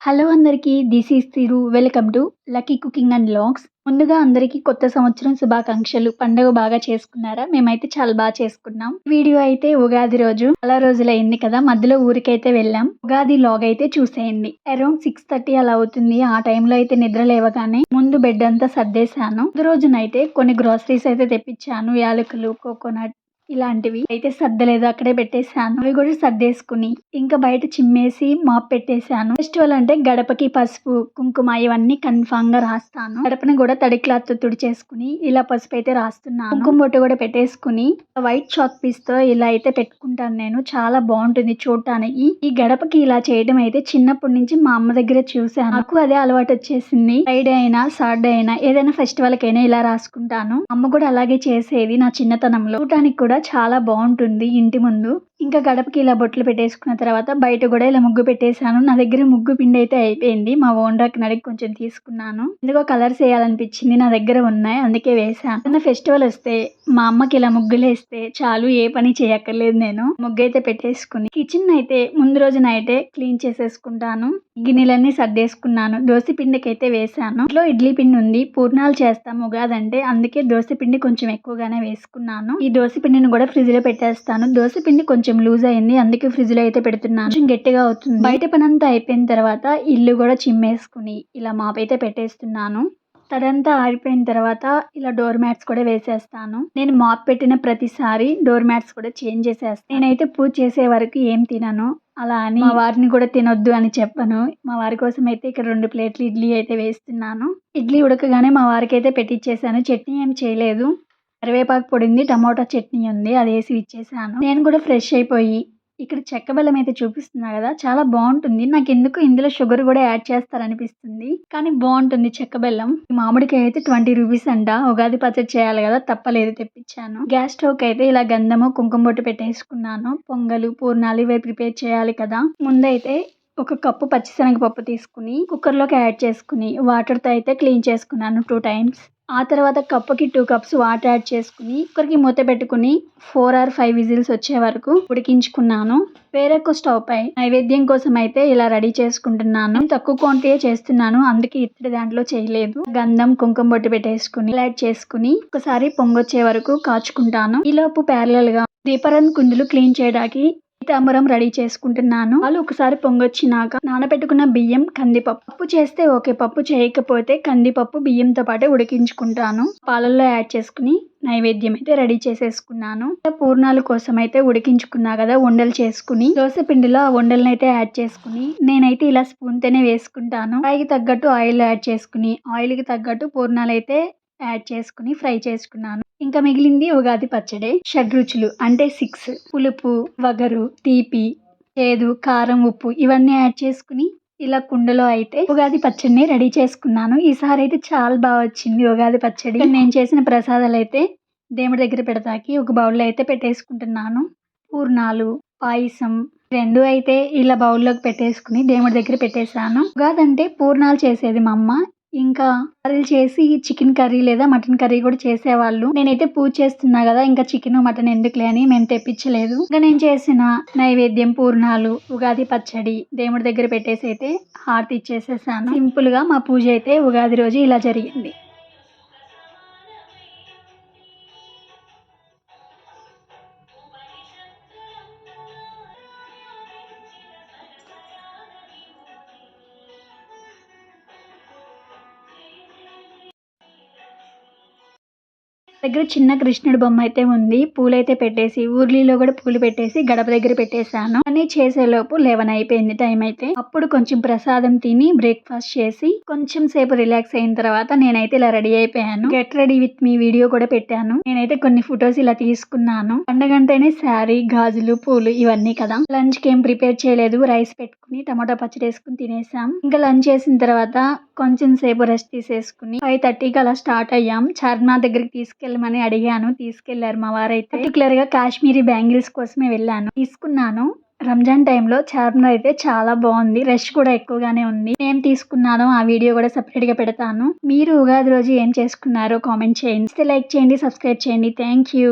Hello అందరికీ. This is Thiru. Welcome to lucky cooking and vlogs. ముందుగా అందరికీ కొత్త సంవత్సరం శుభాకాంక్షలు. పండుగ బాగా చేసుకున్నారా? మేమైతే చాలా బాగా చేసుకున్నాం. వీడియో అయితే ఉగాది రోజు చాలా రోజులైంది కదా, మధ్యలో ఊరికైతే వెళ్ళాం. ఉగాది వ్లాగ్ అయితే చూసేయండి. అరౌండ్ 6:30 అలా అవుతుంది. ఆ టైంలో అయితే నిద్ర లేవగానే ముందు బెడ్ అంతా సర్దేశాను. ముందు రోజునైతే కొన్ని గ్రోసరీస్ అయితే తెప్పించాను. యాలకులు, కోకోనట్ ఇలాంటివి అయితే సర్దలేదు, అక్కడే పెట్టేశాను. అవి కూడా సర్దేసుకుని ఇంకా బయట చిమ్మేసి మాప్ పెట్టేశాను. ఫెస్టివల్ అంటే గడపకి పసుపు, కుంకుమ ఇవన్నీ కన్ఫామ్ గా రాస్తాను. గడపని కూడా తడి క్లాత్ తో తుడిచేసుకుని ఇలా పసుపు అయితే రాస్తున్నాను. కుంకుమ బొట్టు కూడా పెట్టేసుకుని వైట్ చాక్ పీస్ తో ఇలా అయితే పెట్టుకుంటాను. నేను చాలా బాగుంటుంది చూడటానికి. ఈ గడపకి ఇలా చేయడం అయితే చిన్నప్పటి నుంచి మా అమ్మ దగ్గర చూసాను. నాకు అదే అలవాటు వచ్చేసింది. ఫ్రైడే అయినా సాటర్డే అయినా ఏదైనా ఫెస్టివల్ కైనా ఇలా రాసుకుంటాను. అమ్మ కూడా అలాగే చేసేది నా చిన్నతనంలో. చూడటానికి కూడా చాలా బాగుంటుంది ఇంటి ముందు. ఇంకా గడపకి ఇలా బొట్లు పెట్టేసుకున్న తర్వాత బయట కూడా ఇలా ముగ్గు పెట్టేశాను. నా దగ్గర ముగ్గు పిండి అయితే అయిపోయింది. మా ఓనర్కి అడిగి కొంచెం తీసుకున్నాను. ఎందుకో కలర్స్ వేయాలనిపించింది, నా దగ్గర ఉన్నాయి, అందుకే వేసాను. ఏదైనా ఫెస్టివల్ వస్తే మా అమ్మకి ఇలా ముగ్గులు వేస్తే చాలు, ఏ పని చేయక్కర్లేదు. నేను ముగ్గు అయితే పెట్టేసుకుని కిచెన్ అయితే ముందు రోజు నైటే క్లీన్ చేసేసుకుంటాను. గిన్నెలన్నీ సర్దేసుకున్నాను. దోశ పిండికి అయితే వేసాను. ఇంట్లో ఇడ్లీ పిండి ఉంది, పూర్ణాలు చేస్తాము ఉగాదంటే, అందుకే దోశ పిండి కొంచెం ఎక్కువగానే వేసుకున్నాను. ఈ దోశ పిండిని కూడా ఫ్రిడ్జ్ లో పెట్టేస్తాను. దోశ పిండి కొంచెం లూజ్ అయింది, అందుకే ఫ్రిడ్జ్ లో అయితే పెడుతున్నాను. కొంచెం గట్టిగా అవుతుంది. బయట పని అంతా అయిపోయిన తర్వాత ఇల్లు కూడా చిమ్మేసుకుని ఇలా మాప్ అయితే పెట్టేస్తున్నాను. తడంతా ఆరిపోయిన తర్వాత ఇలా డోర్ మ్యాట్స్ కూడా వేసేస్తాను. నేను మాప్ పెట్టిన ప్రతిసారి డోర్ మ్యాట్స్ కూడా చేంజ్ చేసేస్తాను. నేనైతే పూజ చేసే వరకు ఏం తినను. అలా అని మా వారిని కూడా తినొద్దు అని చెప్పను. మా వారి కోసం అయితే ఇక్కడ 2 ప్లేట్లు ఇడ్లీ అయితే వేస్తున్నాను. ఇడ్లీ ఉడకగానే మా వారికి అయితే పెట్టించేసాను. చట్నీ ఏం చేయలేదు. కరివేపాకు పొడి ఉంది, టమోటా చట్నీ ఉంది, అది వేసి ఇచ్చేసాను. నేను కూడా ఫ్రెష్ అయిపోయి ఇక్కడ చెక్క బెల్లం అయితే చూపిస్తున్నా కదా, చాలా బాగుంటుంది. నాకు ఎందుకు ఇందులో షుగర్ కూడా యాడ్ చేస్తారనిపిస్తుంది, కానీ బాగుంటుంది చెక్క బెల్లం. మామిడికాయ అయితే 20 రూపీస్ అంట. ఉగాది పచ్చడి చేయాలి కదా, తప్పలేదు, తెప్పించాను. గ్యాస్ స్టవ్ అయితే ఇలా గంధము కుంకుమ బొట్టు పెట్టేసుకున్నాను. పొంగలు పూర్ణాలు ఇవి ప్రిపేర్ చేయాలి కదా. ముందైతే ఒక కప్పు పచ్చిశనగపప్పు తీసుకుని కుక్కర్లోకి యాడ్ చేసుకుని వాటర్తో అయితే క్లీన్ చేసుకున్నాను 2 టైమ్స్. ఆ తర్వాత కప్పుకి 2 కప్స్ వాటర్ యాడ్ చేసుకుని కుక్కర్కి మూత పెట్టుకుని 4 or 5 విజిల్స్ వచ్చే వరకు ఉడికించుకున్నాను. వేరొక స్టవ్ పై నైవేద్యం కోసం అయితే ఇలా రెడీ చేసుకుంటున్నాను. తక్కువ క్వాంటిటీ చేస్తున్నాను, అందుకే ఇత్తడి దాంట్లో చేయలేదు. గంధం కుంకుమ బొట్టు పెట్టేసుకుని యాడ్ చేసుకుని ఒకసారి పొంగొచ్చే వరకు కాచుకుంటాను. ఈలోపు ప్యారలల్ గా దీపారాధన కుందులు క్లీన్ చేయడానికి పీతాంబరం రెడీ చేసుకుంటున్నాను. వాళ్ళు ఒకసారి పొంగొచ్చినాక నానబెట్టుకున్న బియ్యం, కందిపప్పు. పప్పు చేస్తే ఓకే, పప్పు చేయకపోతే కందిపప్పు బియ్యంతో పాటు ఉడికించుకుంటాను. పాలల్లో యాడ్ చేసుకుని నైవేద్యం అయితే రెడీ చేసేసుకున్నాను. పూర్ణాల కోసం అయితే ఉడికించుకున్నా కదా, ఉండలు చేసుకుని దోశ పిండిలో ఆ ఉండలను అయితే యాడ్ చేసుకుని నేనైతే ఇలా స్పూన్ తోనే వేసుకుంటాను. ఫ్రైకి తగ్గట్టు ఆయిల్ యాడ్ చేసుకుని ఆయిల్ కి తగ్గట్టు పూర్ణాలు అయితే యాడ్ చేసుకుని ఫ్రై చేసుకున్నాను. ఇంకా మిగిలింది ఉగాది పచ్చడి. షడ్రుచులు అంటే 6: పులుపు, వగరు, తీపి, చేదు, కారం, ఉప్పు ఇవన్నీ యాడ్ చేసుకుని ఇలా కుండలో అయితే ఉగాది పచ్చడిని రెడీ చేసుకున్నాను. ఈసారి అయితే చాలా బాగా వచ్చింది ఉగాది పచ్చడి. నేను చేసిన ప్రసాదాలు అయితే దేవుడి దగ్గర పెడతాకి ఒక బౌల్లో అయితే పెట్టేసుకుంటున్నాను. పూర్ణాలు, పాయసం రెండు అయితే ఇలా బౌల్లోకి పెట్టేసుకుని దేవుడి దగ్గర పెట్టేశాను. ఉగాది అంటే పూర్ణాలు చేసేది మా అమ్మ. ఇంకా కర్రీలు చేసి చికెన్ కర్రీ లేదా మటన్ కర్రీ కూడా చేసేవాళ్ళు. నేనైతే పూజ చేస్తున్నా కదా, ఇంకా చికెన్ మటన్ ఎందుకులే అని మేము తెప్పించలేదు. ఇంకా నేను చేసిన నైవేద్యం పూర్ణాలు, ఉగాది పచ్చడి దేవుడి దగ్గర పెట్టేసి అయితే హారతి ఇచ్చేసేసాను. సింపుల్ గా మా పూజ అయితే ఉగాది రోజు ఇలా జరిగింది. దగ్గర చిన్న కృష్ణుడి బొమ్మ అయితే ఉంది. పూలైతే పెట్టేసి ఊర్లీలో కూడా పూలు పెట్టేసి గడప దగ్గర పెట్టేశాను. అని చేసేలోపు 11 అయిపోయింది టైం అయితే. అప్పుడు కొంచెం ప్రసాదం తిని బ్రేక్ఫాస్ట్ చేసి కొంచెం సేపు రిలాక్స్ అయిన తర్వాత నేనైతే ఇలా రెడీ అయిపోయాను. Get ready with me video కూడా పెట్టాను. నేనైతే కొన్ని ఫొటోస్ ఇలా తీసుకున్నాను. పండగంటేనే శారీ, గాజులు, పూలు ఇవన్నీ కదా. లంచ్ కి ఏం ప్రిపేర్ చేయలేదు. రైస్ పెట్టుకుని టమాటా పచ్చడి వేసుకుని తినేసాం. ఇంకా లంచ్ చేసిన తర్వాత కొంచెం సేపు రెస్ట్ తీసేసుకుని 5:30కి అలా స్టార్ట్ అయ్యాం. చార్మినార్ దగ్గరికి తీసుకెళ్ళమని అడిగాను, తీసుకెళ్లారు మా వారైతే. పర్టికులర్ గా కాశ్మీరీ బ్యాంగిల్స్ కోసమే వెళ్ళాను, తీసుకున్నాను. రంజాన్ టైంలో చార్మినార్ అయితే చాలా బాగుంది. రష్ కూడా ఎక్కువగానే ఉంది. ఏం తీసుకున్నానో ఆ వీడియో కూడా సెపరేట్ గా పెడతాను. మీరు ఉగాది రోజు ఏం చేసుకున్నారో కామెంట్ చేయండి. లైక్ చేయండి, సబ్స్క్రైబ్ చేయండి. Thank you.